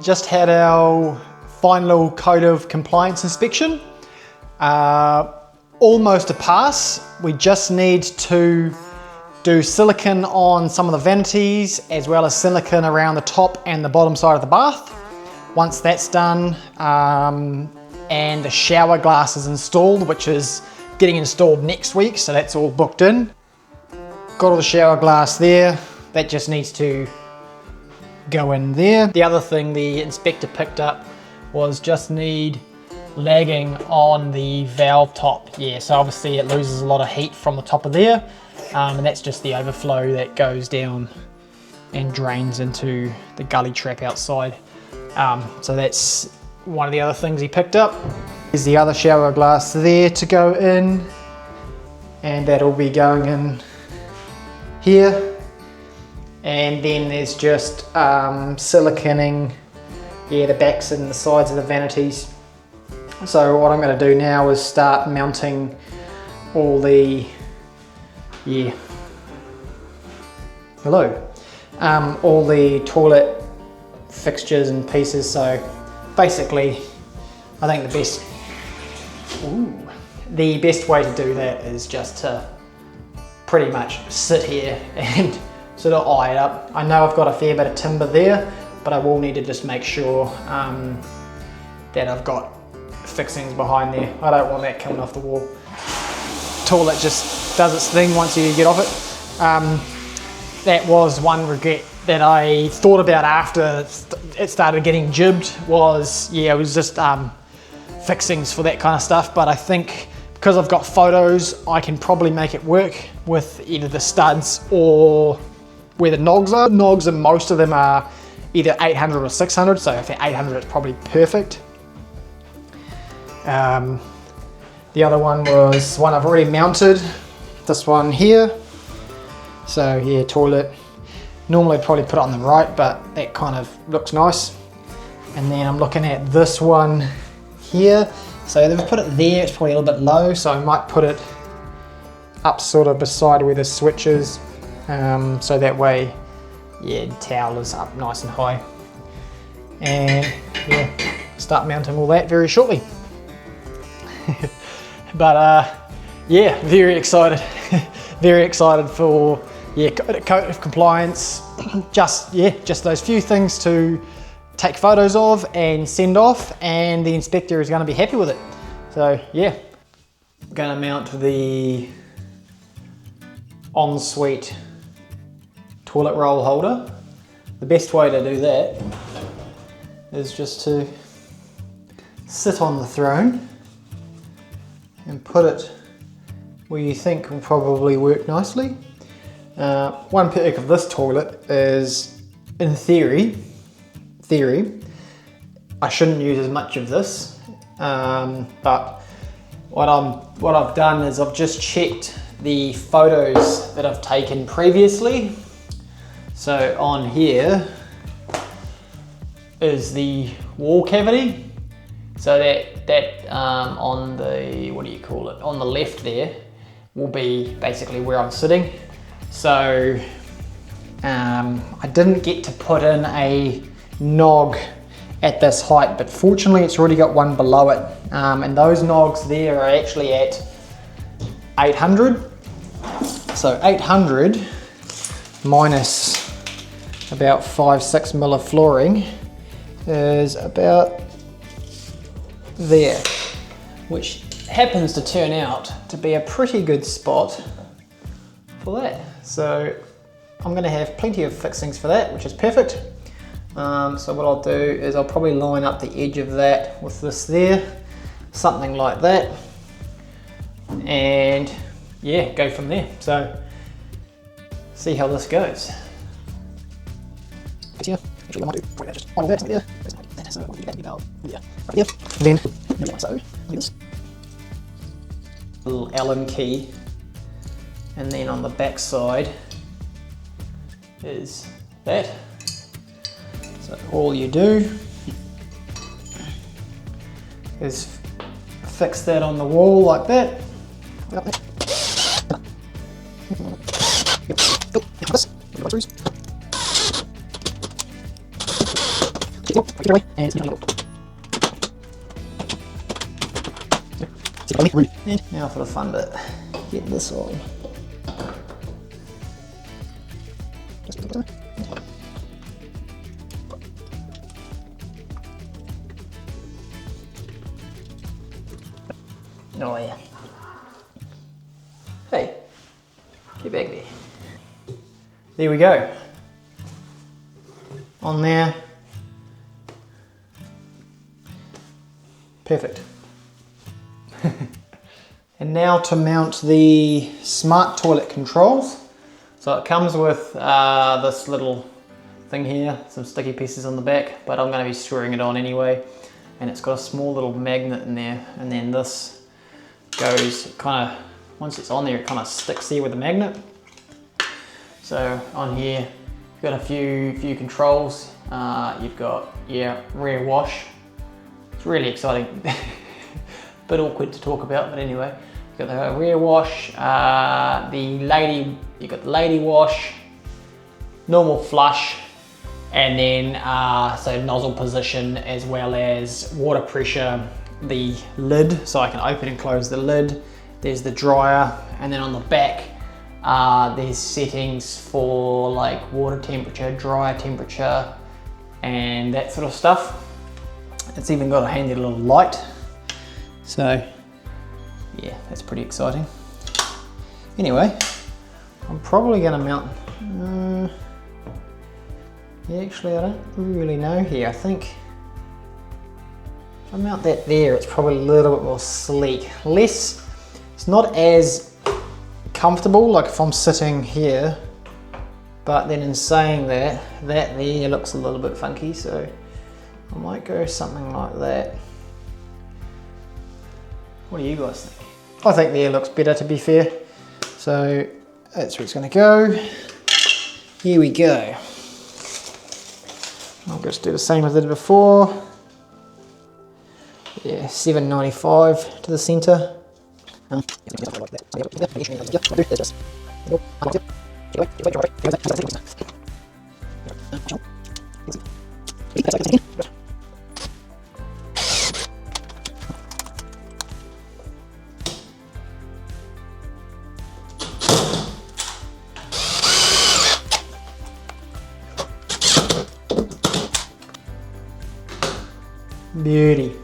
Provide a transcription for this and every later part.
just had our final code of compliance inspection. Almost a pass. We just need to do silicone on some of the vanities as well as silicone around the top and the bottom side of the bath. Once that's done, and the shower glass is installed, which is getting installed next week, so that's all booked in. Got all the shower glass there. That just needs to go in there. The other thing the inspector picked up was just need lagging on the valve top. Yeah, so obviously it loses a lot of heat from the top of there, and that's just the overflow that goes down and drains into the gully trap outside. So that's one of the other things he picked up. There's the other shower glass there to go in, and that'll be going in here. And then there's just siliconing, yeah, the backs and the sides of the vanities. So what I'm going to do now is start mounting all the, all the toilet fixtures and pieces. So basically, I think the best way to do that is just to pretty much sit here and sort of eye it up. I know I've got a fair bit of timber there, but I will need to just make sure that I've got fixings behind there. I don't want that coming off the wall. Toilet just does its thing once you get off it. That was one regret that I thought about after it started getting jibbed was, yeah, it was just fixings for that kind of stuff. But I think because I've got photos, I can probably make it work with either the studs or where the nogs are. Nogs, and most of them are either 800 or 600, so if they're 800 it's probably perfect. The other one was one I've already mounted, this one here. So yeah, toilet. Normally I'd probably put it on the right, but that kind of looks nice. And then I'm looking at this one here. So they've put it there, it's probably a little bit low, so I might put it up sort of beside where the switch is. So that way, yeah, the towel is up nice and high. And yeah, start mounting all that very shortly. But yeah, very excited. Very excited for, yeah, code of compliance. just those few things to take photos of and send off, and the inspector is going to be happy with it. So yeah, I'm going to mount the ensuite toilet roll holder. The best way to do that is just to sit on the throne and put it where you think will probably work nicely. One perk of this toilet is, in theory, I shouldn't use as much of this, but what I've done is I've just checked the photos that I've taken previously. So on here is the wall cavity. So that on the, what do you call it, on the left there will be basically where I'm sitting. So I didn't get to put in a nog at this height, but fortunately it's already got one below it. And those nogs there are actually at 800. So 800 minus about 5-6 mil of flooring is about there, which happens to turn out to be a pretty good spot for that. So I'm going to have plenty of fixings for that, which is perfect. So what I'll do is I'll probably line up the edge of that with this there, something like that, and yeah, go from there. So see how this goes. Here, actually I might do just on that there. So I'll get that about yeah, right here. Then so like this. Little Allen key, and then on the back side is that. So all you do is fix that on the wall like that. Now for the fun bit, get this on. Oh yeah. Hey, get back there. There we go. On there. Perfect. And now to mount the smart toilet controls. So it comes with this little thing here, some sticky pieces on the back, but I'm going to be screwing it on anyway. And it's got a small little magnet in there, and then this goes kind of, once it's on there, it kind of sticks there with the magnet. So on here, you've got a few controls. You've got, rear wash. It's really exciting. Bit awkward to talk about, but anyway. You've got the rear wash, you've got the lady wash, normal flush, and then so nozzle position as well as water pressure, the lid, so I can open and close the lid. There's the dryer, and then on the back there's settings for like water temperature, dryer temperature, and that sort of stuff. It's even got a handy little light. So yeah, that's pretty exciting. Anyway, I'm probably going to mount, actually I don't really know here. I think if I mount that there, it's probably a little bit more sleek. It's not as comfortable like if I'm sitting here, but then in saying that there looks a little bit funky, so I might go something like that. What do you guys think? I think there looks better, to be fair. So that's where it's going to go. Here we go. I'll just do the same as I did before. Yeah, $7.95 to the centre. Beauty.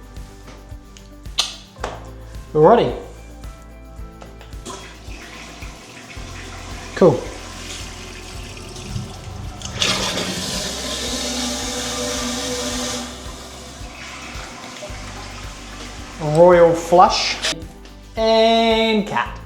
Alrighty. Cool. Royal flush and cut.